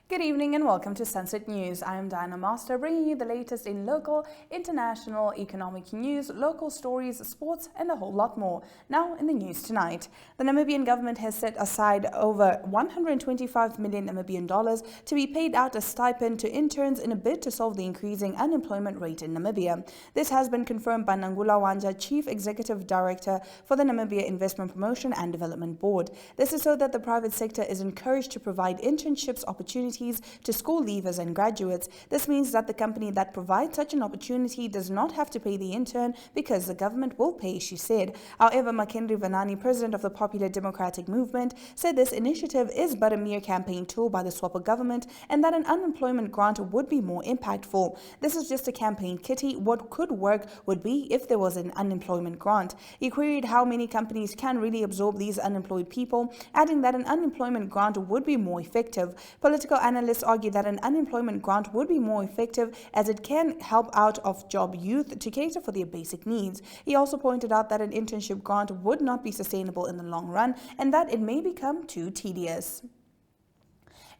Good evening and welcome to Sunset News. I am Diana Master, bringing you the latest in local, international, economic news, local stories, sports and a whole lot more. Now in the news tonight, the Namibian government has set aside over 125 million Namibian dollars to be paid out as stipend to interns in a bid to solve the increasing unemployment rate in Namibia. This has been confirmed by Nangula Wanja, Chief Executive Director for the Namibia Investment Promotion and Development Board. This is so that the private sector is encouraged to provide internships opportunities to school leavers and graduates. This means that the company that provides such an opportunity does not have to pay the intern because the government will pay, she said. However, Makhenri Vanani, president of the Popular Democratic Movement, said this initiative is but a mere campaign tool by the SWAPO government and that an unemployment grant would be more impactful. This is just a campaign kitty. What could work would be if there was an unemployment grant. He queried how many companies can really absorb these unemployed people, adding that an unemployment grant would be more effective. Political analysts argue that an unemployment grant would be more effective as it can help out of job youth to cater for their basic needs. He also pointed out that an internship grant would not be sustainable in the long run and that it may become too tedious.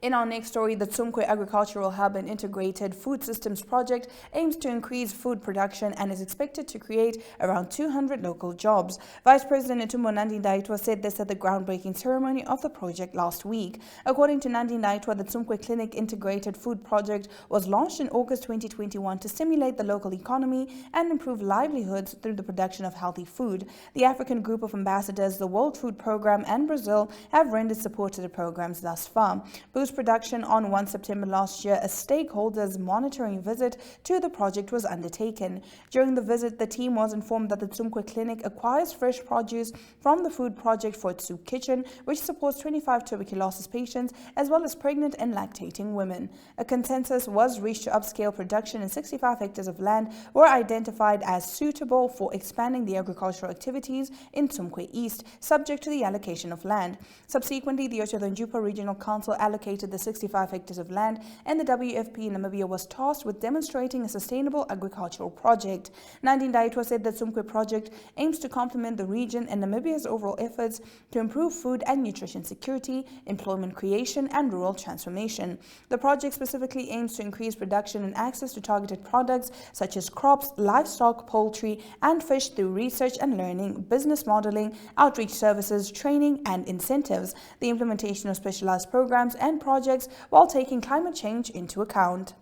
In our next story, the Tsumkwe Agricultural Hub and Integrated Food Systems Project aims to increase food production and is expected to create around 200 local jobs. Vice President Netumbo Nandi-Ndaitwah said this at the groundbreaking ceremony of the project last week. According to Nandi-Ndaitwah, the Tsumkwe Clinic Integrated Food Project was launched in August 2021 to stimulate the local economy and improve livelihoods through the production of healthy food. The African Group of Ambassadors, the World Food Programme and Brazil have rendered support to the programs thus far. Boost production on 1 September last year, a stakeholders monitoring visit to the project was undertaken. During the visit, the team was informed that the Tsumkwe Clinic acquires fresh produce from the food project for its soup kitchen, which supports 25 tuberculosis patients as well as pregnant and lactating women. A consensus was reached to upscale production, and 65 hectares of land were identified as suitable for expanding the agricultural activities in Tsumkwe East, subject to the allocation of land. Subsequently, the Otjozondjupa Regional Council allocated the 65 hectares of land, and the WFP in Namibia was tasked with demonstrating a sustainable agricultural project. Nandi-Ndaitwah said the Tsumkwe project aims to complement the region and Namibia's overall efforts to improve food and nutrition security, employment creation, and rural transformation. The project specifically aims to increase production and access to targeted products such as crops, livestock, poultry, and fish through research and learning, business modeling, outreach services, training, and incentives, the implementation of specialized programs and projects while taking climate change into account.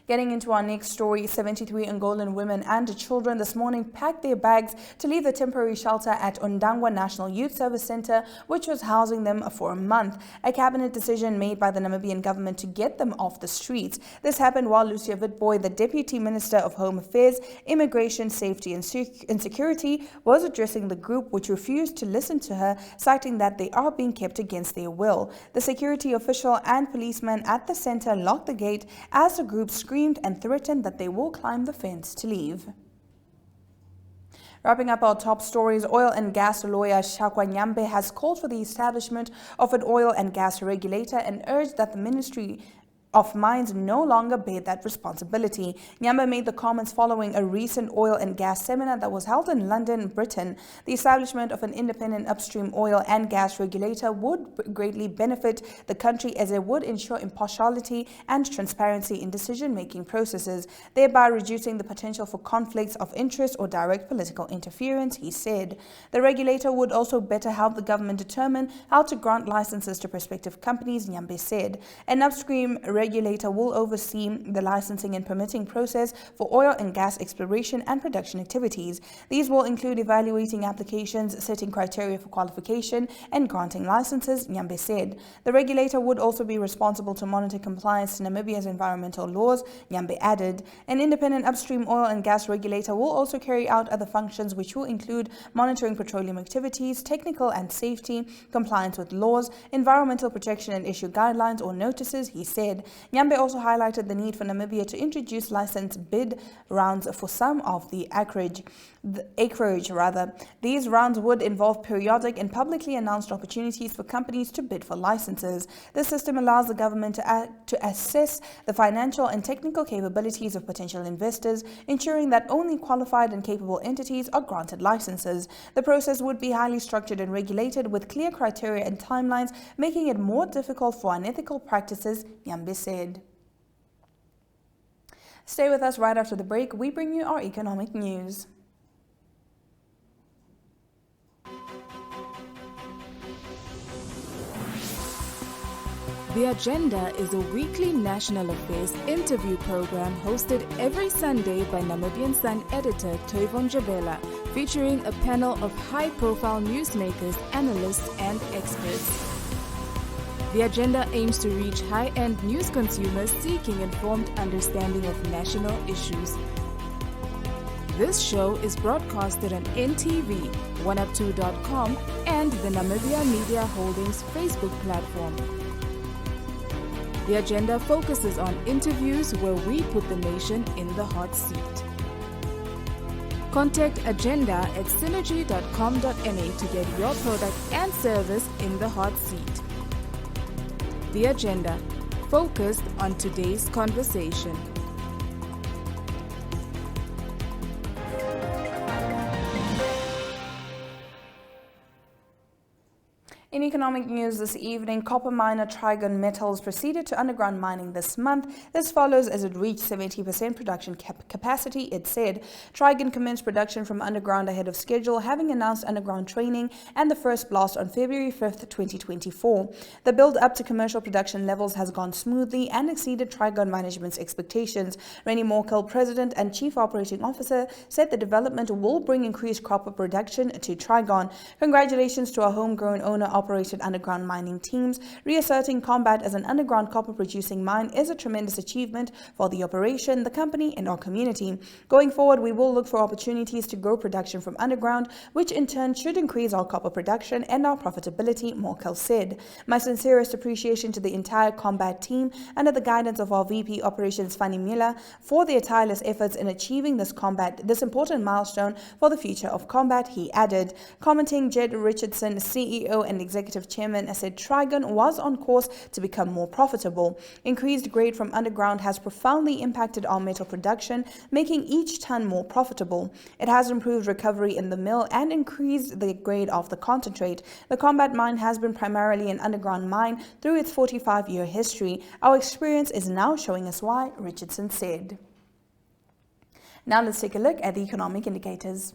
Getting into our next story, 73 Angolan women and children this morning packed their bags to leave the temporary shelter at Ondangwa National Youth Service Center, which was housing them for a month. A cabinet decision made by the Namibian government to get them off the streets. This happened while Lucia Witbooi, the Deputy Minister of Home Affairs, Immigration, Safety and Security, was addressing the group, which refused to listen to her, citing that they are being kept against their will. The security official and policeman at the center locked the gate as the group screamed and threatened that they will climb the fence to leave. Wrapping up our top stories, oil and gas lawyer Shakwa Nyambe has called for the establishment of an oil and gas regulator and urged that the Ministry of Mines no longer bear that responsibility. Nyambe made the comments following a recent oil and gas seminar that was held in London, Britain. The establishment of an independent upstream oil and gas regulator would greatly benefit the country as it would ensure impartiality and transparency in decision-making processes, thereby reducing the potential for conflicts of interest or direct political interference, he said. The regulator would also better help the government determine how to grant licenses to prospective companies, Nyambe said. An upstream regulator will oversee the licensing and permitting process for oil and gas exploration and production activities. These will include evaluating applications, setting criteria for qualification, and granting licenses, Nyambe said. The regulator would also be responsible to monitor compliance to Namibia's environmental laws, Nyambe added. An independent upstream oil and gas regulator will also carry out other functions which will include monitoring petroleum activities, technical and safety, compliance with laws, environmental protection, and issue guidelines or notices, he said. Nyambe also highlighted the need for Namibia to introduce license bid rounds for some of the acreage. These rounds would involve periodic and publicly announced opportunities for companies to bid for licenses. This system allows the government to assess the financial and technical capabilities of potential investors, ensuring that only qualified and capable entities are granted licenses. The process would be highly structured and regulated with clear criteria and timelines, making it more difficult for unethical practices, Nyambe said. Stay with us. Right after the break, we bring you our economic news. The Agenda is a weekly national affairs interview program hosted every Sunday by Namibian Sun editor Toyvon Jabela, featuring a panel of high-profile newsmakers, analysts, and experts. The Agenda aims to reach high-end news consumers seeking informed understanding of national issues. This show is broadcasted on NTV, oneup2.com, and the Namibia Media Holdings Facebook platform. The Agenda focuses on interviews where we put the nation in the hot seat. Contact Agenda at synergy.com.na to get your product and service in the hot seat. The Agenda, focused on today's conversation. In economic news this evening, copper miner Trigon Metals proceeded to underground mining this month. This follows as it reached 70% production capacity, it said. Trigon commenced production from underground ahead of schedule, having announced underground training and the first blast on February 5th, 2024. The build up to commercial production levels has gone smoothly and exceeded Trigon management's expectations. Rennie Morkel, President and Chief Operating Officer, said the development will bring increased copper production to Trigon. Congratulations to our homegrown owner-operated underground mining teams. Reasserting Kombat as an underground copper-producing mine is a tremendous achievement for the operation, the company, and our community. Going forward, we will look for opportunities to grow production from underground, which in turn should increase our copper production and our profitability, Morkel said. My sincerest appreciation to the entire Kombat team under the guidance of our VP Operations Fanny Miller for their tireless efforts in achieving this important milestone for the future of Kombat, he added. Commenting, Jed Richardson, CEO and Executive Chairman, said Trigon was on course to become more profitable. Increased grade from underground has profoundly impacted our metal production, making each ton more profitable. It has improved recovery in the mill and increased the grade of the concentrate. The Kombat mine has been primarily an underground mine through its 45-year history. Our experience is now showing us why, Richardson said. Now let's take a look at the economic indicators.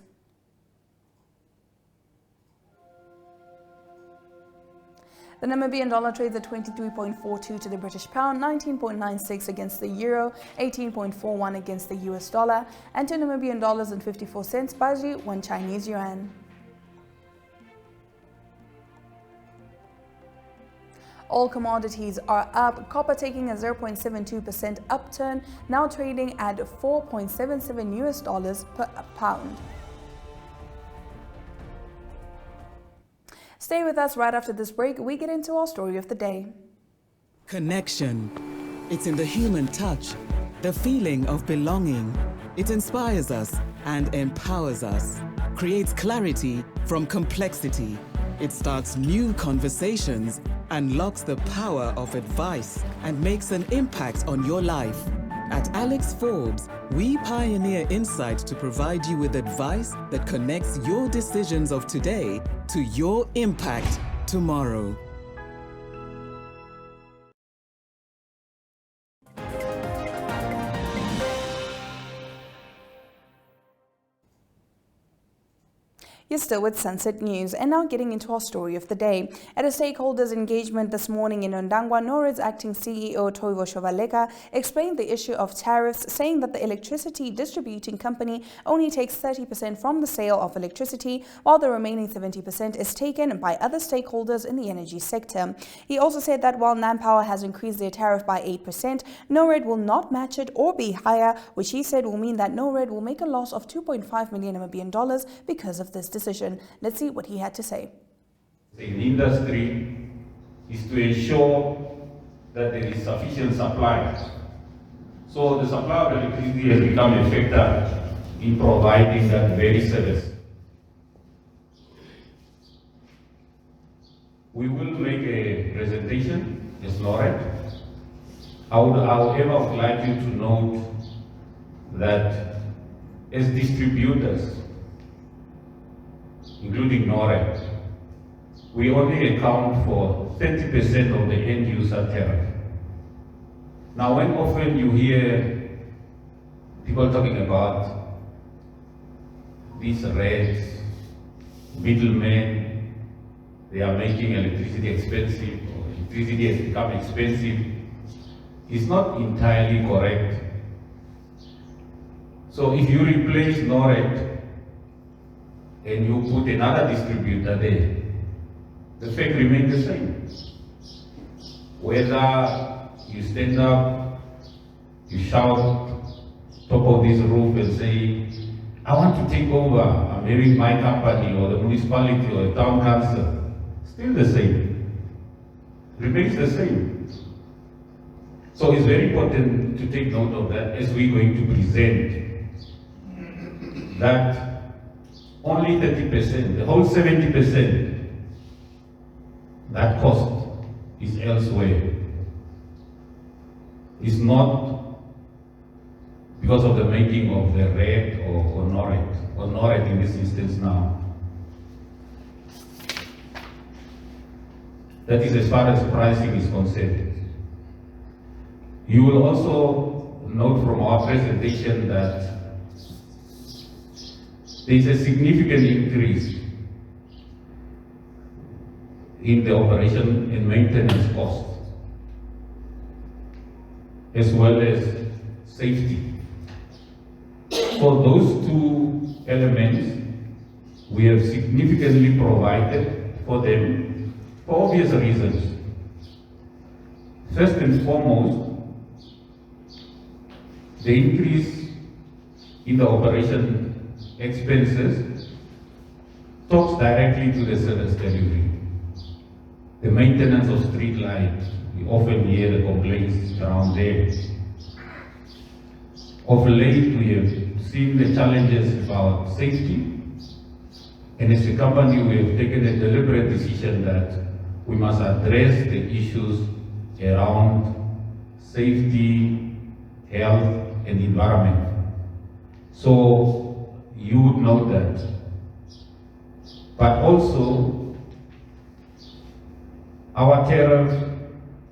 The Namibian dollar trades at 23.42 to the British pound, 19.96 against the euro, 18.41 against the US dollar, and 2 Namibian dollars and 54 cents by 1 Chinese yuan. All commodities are up, copper taking a 0.72% upturn, now trading at $4.77 per pound. Stay with us. Right after this break, we get into our story of the day. Connection. It's in the human touch, the feeling of belonging. It inspires us and empowers us, creates clarity from complexity. It starts new conversations, unlocks the power of advice, and makes an impact on your life. At Alex Forbes, we pioneer insight to provide you with advice that connects your decisions of today to your impact tomorrow. You're still with Sunset News, and now getting into our story of the day. At a stakeholders engagement this morning in Ondangwa, NORAD's acting CEO Toivo Shovaleka explained the issue of tariffs, saying that the electricity distributing company only takes 30% from the sale of electricity, while the remaining 70% is taken by other stakeholders in the energy sector. He also said that while NamPower has increased their tariff by 8%, NORAD will not match it or be higher, which he said will mean that NORAD will make a loss of $2.5 million because of this decision. Let's see what he had to say. In the industry is to ensure that there is sufficient supply. So the supply of electricity has become a factor in providing that very service. We will make a presentation as NORAD. I would, however, like you to note that as distributors, including NORAD, we only account for 30% of the end user tariff. Now, when often you hear people talking about these rates, middlemen, they are making electricity expensive, or electricity has become expensive, it's not entirely correct. So if you replace NORAD and you put another distributor there, the fact remains the same. Whether you stand up, you shout top of this roof and say, I want to take over, I'm having my company or the municipality or the town council, still the same, remains the same. So it's very important to take note of that as we're going to present that only 30%, the whole 70%, that cost is elsewhere. It's not because of the making of the RED or NORAD in this instance now. That is as far as pricing is concerned. You will also note from our presentation that there is a significant increase in the operation and maintenance costs, as well as safety. For those two elements, we have significantly provided for them for obvious reasons. First and foremost, the increase in the operation expenses talks directly to the service delivery. The maintenance of street lights, we often hear the complaints around there. Of late, we have seen the challenges about safety, and as a company, we have taken a deliberate decision that we must address the issues around safety, health, and environment. So you would know that. But also, our tariff,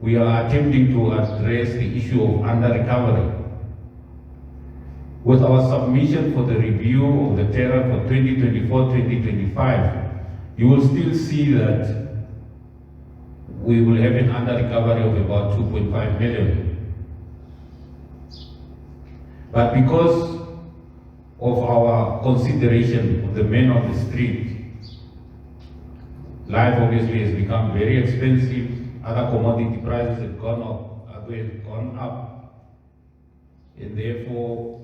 we are attempting to address the issue of under-recovery. With our submission for the review of the tariff for 2024-2025, you will still see that we will have an under-recovery of about 2.5 million. But because of our consideration of the men on the street, life obviously has become very expensive. Other commodity prices have gone up, and therefore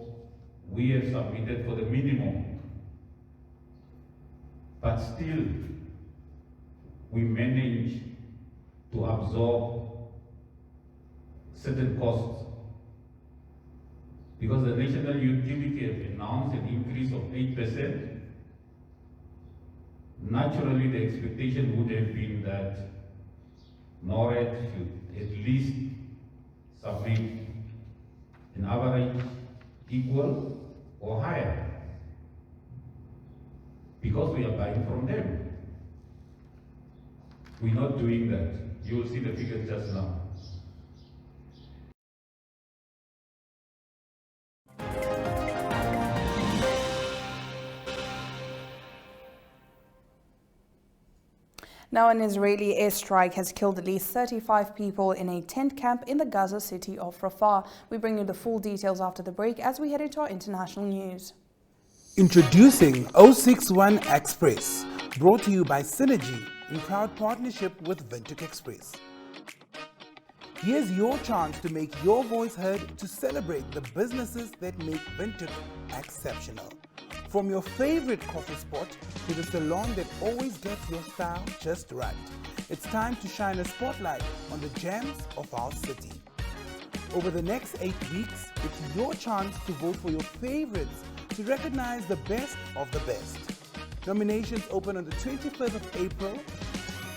we have submitted for the minimum. But still, we manage to absorb certain costs, because the national utility has announced an increase of 8%. Naturally, the expectation would have been that NORAD should at least submit an average equal or higher, because we are buying from them. We're not doing that. You will see the figures just now. Now, an Israeli airstrike has killed at least 35 people in a tent camp in the Gaza city of Rafah. We bring you the full details after the break as we head into our international news. Introducing 061 Express, brought to you by Synergy in proud partnership with Windhoek Express. Here's your chance to make your voice heard to celebrate the businesses that make Windhoek exceptional. From your favorite coffee spot to the salon that always gets your style just right. it's time to shine a spotlight on the gems of our city. Over the next 8 weeks, it's your chance to vote for your favorites to recognize the best of the best. Nominations open on the 25th of April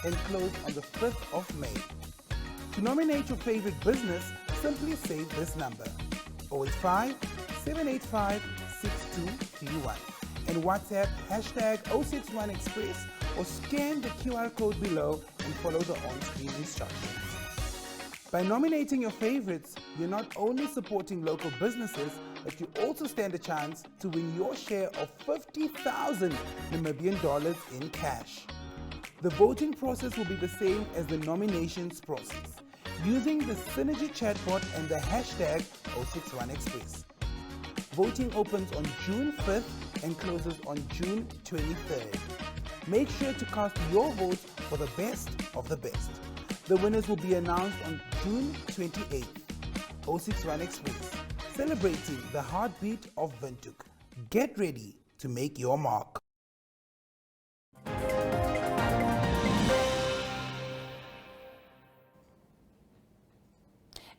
and close on the 5th of May. To nominate your favorite business, simply save this number 085 785 6231 and WhatsApp hashtag 061Express or scan the QR code below and follow the on-screen instructions. By nominating your favorites, you're not only supporting local businesses, but you also stand a chance to win your share of 50,000 Namibian dollars in cash. The voting process will be the same as the nominations process, using the Synergy chatbot and the hashtag 061Express. Voting opens on June 5th and closes on June 23rd. Make sure to cast your vote for the best of the best. The winners will be announced on June 28th. 061Express, celebrating the heartbeat of Windhoek. Get ready to make your mark.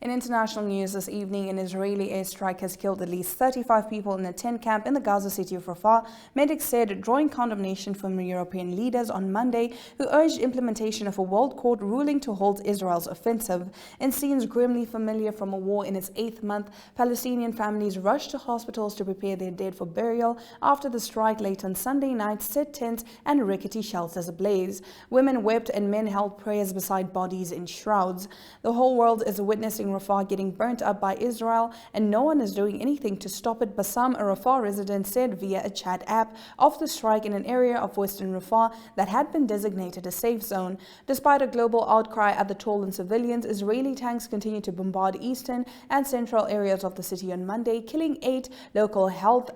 In international news this evening, an Israeli airstrike has killed at least 35 people in a tent camp in the Gaza city of Rafah, medics said, drawing condemnation from European leaders on Monday who urged implementation of a world court ruling to halt Israel's offensive. In scenes grimly familiar from a war in its 8th month, Palestinian families rushed to hospitals to prepare their dead for burial after the strike late on Sunday night set tents and rickety shelters ablaze. Women wept and men held prayers beside bodies in shrouds. The whole world is witnessing Rafah getting burnt up by Israel, and no one is doing anything to stop it, Bassam, a Rafah resident, said via a chat app of the strike in an area of western Rafah that had been designated a safe zone. Despite a global outcry at the toll in civilians, Israeli tanks continue to bombard eastern and central areas of the city on Monday, killing eight local health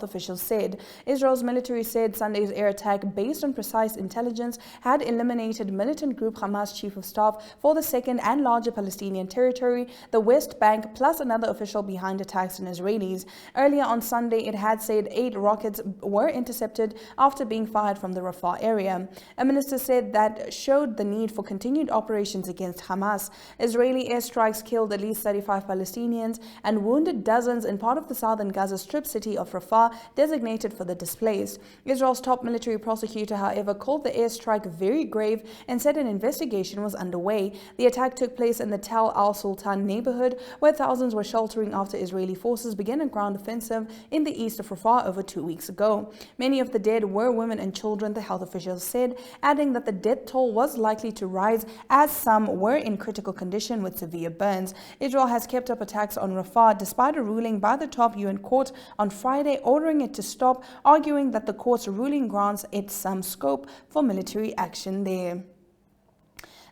officials said. Israel's military said Sunday's air attack, based on precise intelligence, had eliminated militant group Hamas chief of staff for the second and larger Palestinian territory, the West Bank, plus another official behind attacks on Israelis. Earlier on Sunday, it had said 8 rockets were intercepted after being fired from the Rafah area. A minister said that showed the need for continued operations against Hamas. Israeli airstrikes killed at least 35 Palestinians and wounded dozens in part of the southern Gaza Strip city of Rafah, designated for the displaced. Israel's top military prosecutor, however, called the airstrike very grave and said an investigation was underway. The attack took place in the Tel al-Sultan neighborhood, where thousands were sheltering after Israeli forces began a ground offensive in the east of Rafah over 2 weeks ago. Many of the dead were women and children, the health officials said, adding that the death toll was likely to rise as some were in critical condition with severe burns. Israel has kept up attacks on Rafah despite a ruling by the top UN court on Friday ordering it to stop, arguing that the court's ruling grants it some scope for military action there.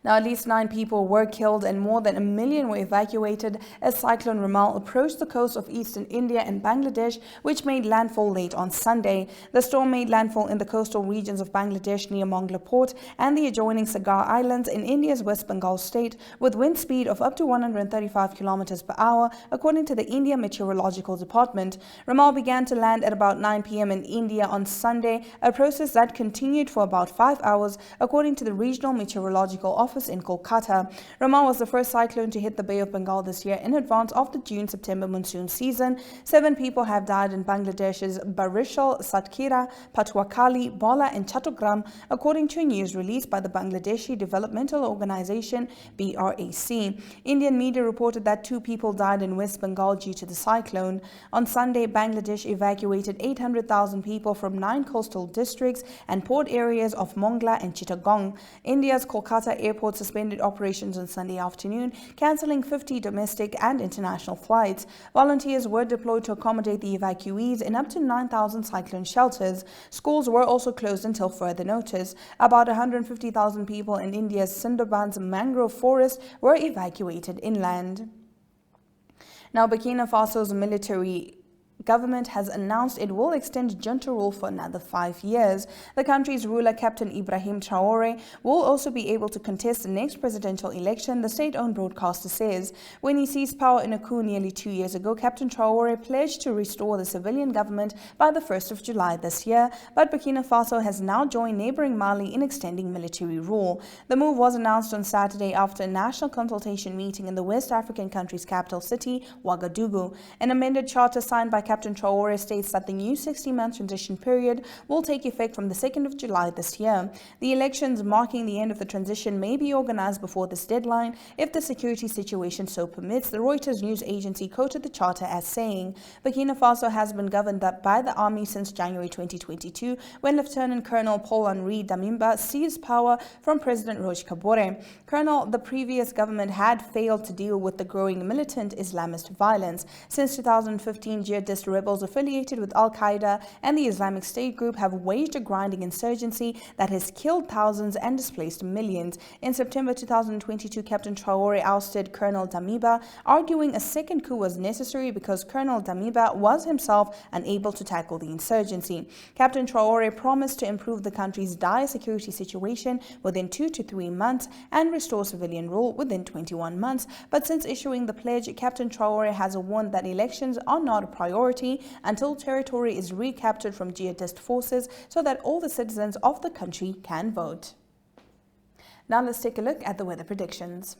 Now, at least 9 people were killed and more than 1 million were evacuated as Cyclone Ramal approached the coast of eastern India and Bangladesh, which made landfall late on Sunday. The storm made landfall in the coastal regions of Bangladesh near Mongla Port and the adjoining Sagar Islands in India's West Bengal state, with wind speed of up to 135 kilometers per hour, according to the India Meteorological Department. Ramal began to land at about 9 p.m. in India on Sunday, a process that continued for about 5 hours, according to the Regional Meteorological Office in Kolkata. Ramal was the first cyclone to hit the Bay of Bengal this year in advance of the June-September monsoon season. 7 people have died in Bangladesh's Barishal, Satkhira, Patuakhali, Bola and Chattogram, according to a news release by the Bangladeshi Developmental Organization BRAC. Indian media reported that 2 people died in West Bengal due to the cyclone. On Sunday, Bangladesh evacuated 800,000 people from 9 coastal districts and port areas of Mongla and Chittagong. India's Kolkata airport suspended operations on Sunday afternoon, cancelling 50 domestic and international flights. Volunteers were deployed to accommodate the evacuees in up to 9,000 cyclone shelters. Schools were also closed until further notice. About 150,000 people in India's Sundarbans mangrove forest were evacuated inland. Now, Burkina Faso's military government has announced it will extend junta rule for another 5 years. The country's ruler, Captain Ibrahim Traore, will also be able to contest the next presidential election, the state-owned broadcaster says. When he seized power in a coup nearly 2 years ago, Captain Traore pledged to restore the civilian government by the 1st of July this year, but Burkina Faso has now joined neighboring Mali in extending military rule. The move was announced on Saturday after a national consultation meeting in the West African country's capital city, Ouagadougou. An amended charter signed by Captain Traore states that the new 60-month transition period will take effect from the 2nd of July this year. The elections marking the end of the transition may be organized before this deadline if the security situation so permits, the Reuters news agency quoted the charter as saying. Burkina Faso has been governed by the army since January 2022, when Lieutenant Colonel Paul-Henri Damiba seized power from President Roch Kabore. The previous government had failed to deal with the growing militant Islamist violence. Since 2015, jihadist rebels affiliated with Al-Qaeda and the Islamic State group have waged a grinding insurgency that has killed thousands and displaced millions. In September 2022, Captain Traore ousted Colonel Damiba, arguing a second coup was necessary because Colonel Damiba was himself unable to tackle the insurgency. Captain Traore promised to improve the country's dire security situation within 2 to 3 months and restore civilian rule within 21 months. But since issuing the pledge, Captain Traore has warned that elections are not a priority until territory is recaptured from jihadist forces so that all the citizens of the country can vote. Now let's take a look at the weather predictions.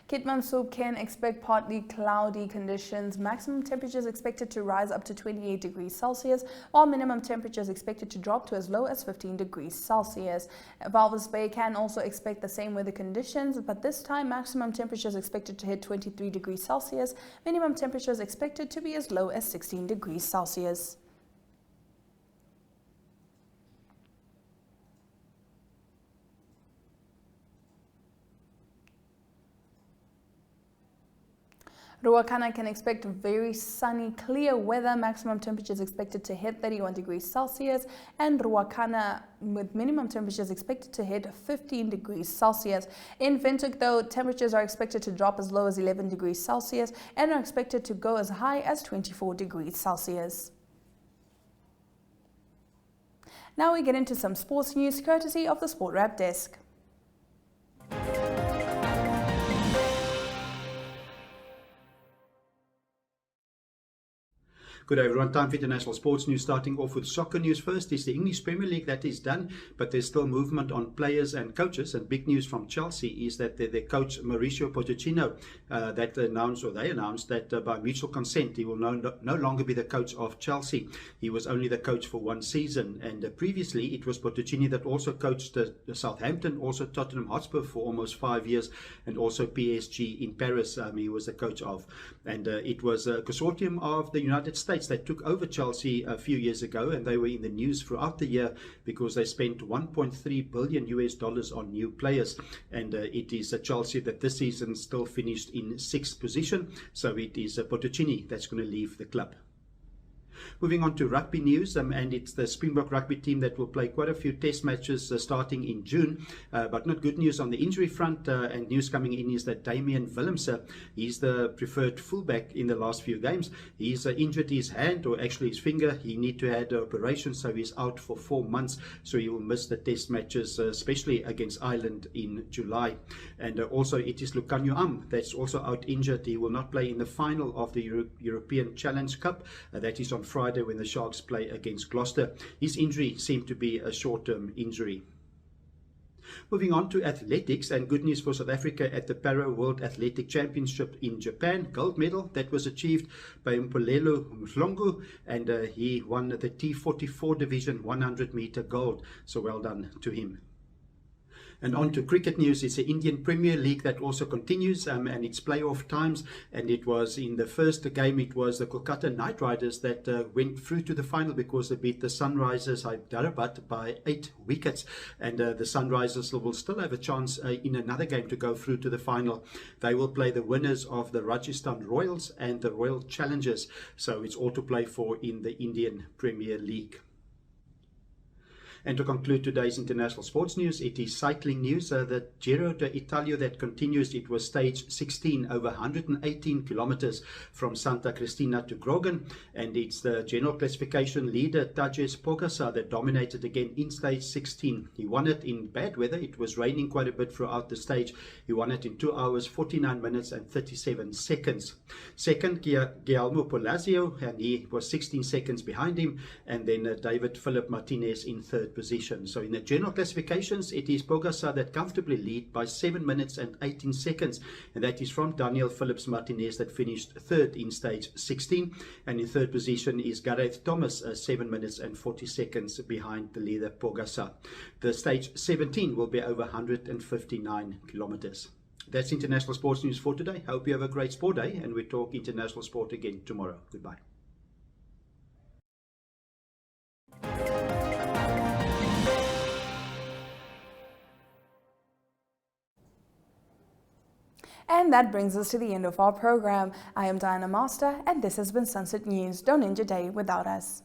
Kitmansoob can expect partly cloudy conditions. Maximum temperatures expected to rise up to 28 degrees Celsius, while minimum temperatures expected to drop to as low as 15 degrees Celsius. Walvis Bay can also expect the same weather conditions, but this time maximum temperatures expected to hit 23 degrees Celsius, minimum temperatures expected to be as low as 16 degrees Celsius. Ruacana can expect very sunny, clear weather. Maximum temperatures expected to hit 31 degrees Celsius, and Ruacana with minimum temperatures expected to hit 15 degrees Celsius. In Windhoek, though, temperatures are expected to drop as low as 11 degrees Celsius and are expected to go as high as 24 degrees Celsius. Now we get into some sports news courtesy of the Sport Wrap Desk. Good day everyone, time for international sports news. Starting off with soccer news first is the English Premier League. That is done, but there's still movement on players and coaches, and big news from Chelsea is that their coach Mauricio Pochettino they announced that by mutual consent he will no longer be the coach of Chelsea. He was only the coach for one season, and previously it was Pochettino that also coached the Southampton, also Tottenham Hotspur for almost 5 years, and also PSG in Paris he was the coach of. And it was a consortium of the United States that took over Chelsea a few years ago, and they were in the news throughout the year because they spent $1.3 billion on new players, and it is Chelsea that this season still finished in 6th position, so it is Pochettino that's going to leave the club. Moving on to rugby news, and it's the Springbok rugby team that will play quite a few test matches starting in June, but not good news on the injury front, and news coming in is that Damian Willemse, he's the preferred fullback in the last few games. He's injured his hand, or actually his finger. He need to have the operation, so he's out for 4 months, so he will miss the test matches, especially against Ireland in July. And also it is Lukhanyo that's also out injured. He will not play in the final of the European Challenge Cup. That is on Friday when the Sharks play against Gloucester. His injury seemed to be a short-term injury. Moving on to athletics, and good news for South Africa at the Para World Athletic Championship in Japan. Gold medal that was achieved by Mpolelo Mhlongo, and he won the T44 division 100 meter gold, so well done to him. And on to cricket news. It's the Indian Premier League that also continues, and it's playoff times. And it was in the first game, it was the Kolkata Knight Riders that went through to the final because they beat the Sunrisers Hyderabad by 8 wickets. And the Sunrisers will still have a chance in another game to go through to the final. They will play the winners of the Rajasthan Royals and the Royal Challengers. So it's all to play for in the Indian Premier League. And to conclude today's international sports news, it is cycling news. The Giro d'Italia that continues, it was stage 16 over 118 kilometers from Santa Cristina to Grogan, and it's the general classification leader Tadej Pogačar that dominated again in stage 16. He won it in bad weather. It was raining quite a bit throughout the stage. He won it in 2 hours 49 minutes and 37 seconds. Second, Guillermo Palacio, and he was 16 seconds behind him, and then David Philip Martinez in third position. So in the general classifications, it is Pogačar that comfortably lead by 7 minutes and 18 seconds, and that is from Daniel Phillips Martinez that finished third in stage 16, and in third position is Gareth Thomas, 7 minutes and 40 seconds behind the leader Pogačar. The stage 17 will be over 159 kilometers. That's international sports news for today. Hope you have a great sport day, and we talk international sport again tomorrow. Goodbye. And that brings us to the end of our program. I am Diana Master, and this has been Sunset News. Don't end your day without us.